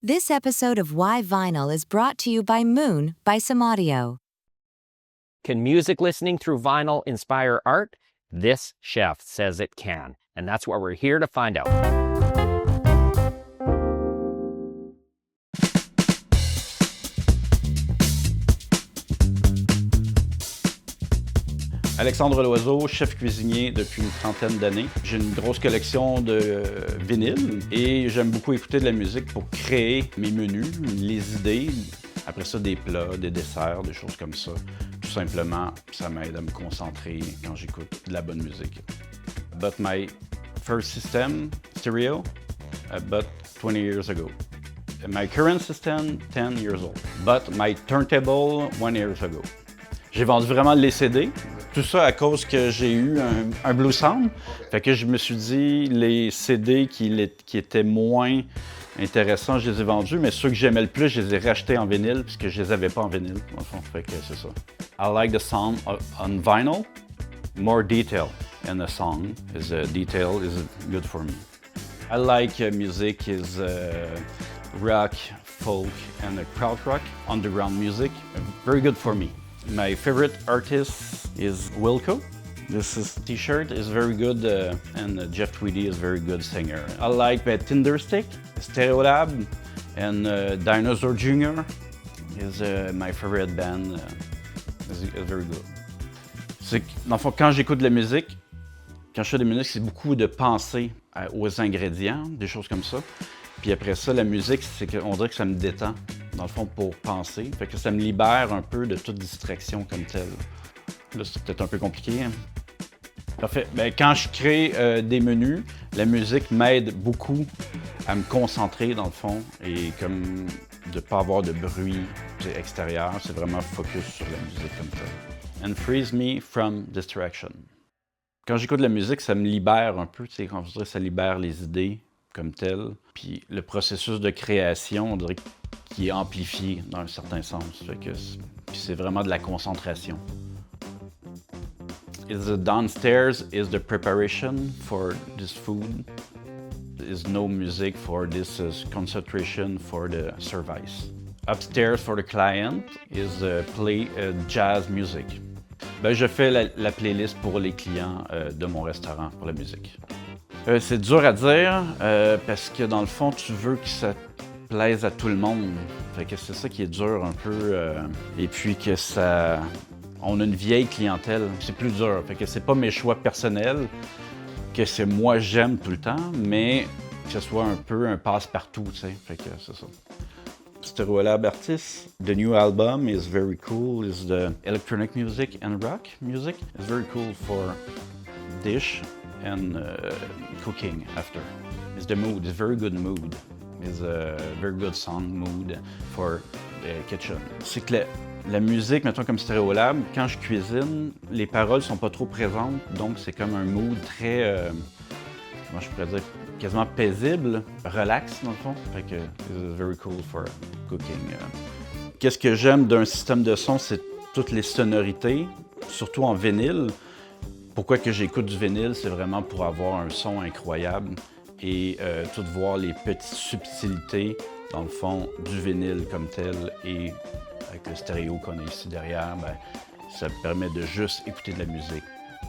This episode of Why Vinyl is brought to you by Moon by Some Audio. Can music listening through vinyl inspire art? This chef says it can, and that's what we're here to find out. Alexandre Loiseau, chef cuisinier depuis une trentaine d'années. J'ai une grosse collection de vinyles et j'aime beaucoup écouter de la musique pour créer mes menus, les idées. Après ça, des plats, des desserts, des choses comme ça. Tout simplement, ça m'aide à me concentrer quand j'écoute de la bonne musique. But my first system, stereo, I bought 20 years ago. My current system, 10 years old. But my turntable, 1 year ago. J'ai vendu vraiment les CD. Tout ça à cause que j'ai eu un Blue Sound. Fait que je me suis dit, les CD qui étaient moins intéressants, je les ai vendus, mais ceux que j'aimais le plus, je les ai rachetés en vinyle, puisque je les avais pas en vinyle, dans le fond. Fait que c'est ça. I like the sound on vinyl. More detail in the song. Detail is good for me. I like music is rock, folk, and krautrock, underground music. Very good for me. My favorite artist is Wilco. This t-shirt is very good, and Jeff Tweedy is very good singer. I like Tinderstick, Stereolab, and Dinosaur Jr. is my favorite band. Is very good. C'est que, dans le fond, quand j'écoute de la musique, quand je fais de la musique, c'est beaucoup de penser aux ingrédients, des choses comme ça. Puis après ça, la musique, c'est qu'on dirait que ça me détend, dans le fond, pour penser. Fait que ça me libère un peu de toute distraction comme telle. Là, c'est peut-être un peu compliqué. Hein? Parfait. Bien, quand je crée des menus, la musique m'aide beaucoup à me concentrer, dans le fond, et comme de ne pas avoir de bruit extérieur. C'est vraiment focus sur la musique comme telle. And frees me from distraction. Quand j'écoute de la musique, ça me libère un peu, tu sais, quand je dirais, ça libère les idées comme tel. Puis le processus de création, on dirait qu'il est amplifié dans un certain sens. Fait que c'est vraiment de la concentration. Is the downstairs is the preparation for this food. Is no music for this concentration for the service. Upstairs for the client is play jazz music. Ben, je fais la playlist pour les clients de mon restaurant pour la musique. C'est dur à dire parce que dans le fond, tu veux que ça plaise à tout le monde. Fait que c'est ça qui est dur un peu. Et puis que ça. On a une vieille clientèle, c'est plus dur. Fait que c'est pas mes choix personnels, que c'est moi j'aime tout le temps, mais que ce soit un peu un passe-partout, tu sais. Fait que c'est ça. Stereolab artist. The new album is very cool. It's the electronic music and rock music. It's very cool for dish and cooking after. It's the mood. It's very good mood. It's a very good song mood for the kitchen. C'est que la musique, mettons comme Stereolab, quand je cuisine, les paroles sont pas trop présentes, donc c'est comme un mood très, comment je pourrais dire, quasiment paisible, relax dans le fond. Fait que it's very cool for cooking. Qu'est-ce que j'aime d'un système de son, c'est toutes les sonorités, surtout en vinyle. Pourquoi que j'écoute du vinyle, c'est vraiment pour avoir un son incroyable et tout voir les petites subtilités, dans le fond, du vinyle comme tel et avec le stéréo qu'on a ici derrière, ben, ça me permet de juste écouter de la musique.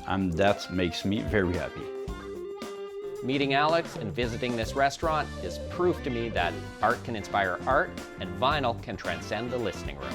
And that makes me very happy. Meeting Alex and visiting this restaurant is proof to me that art can inspire art and vinyl can transcend the listening room.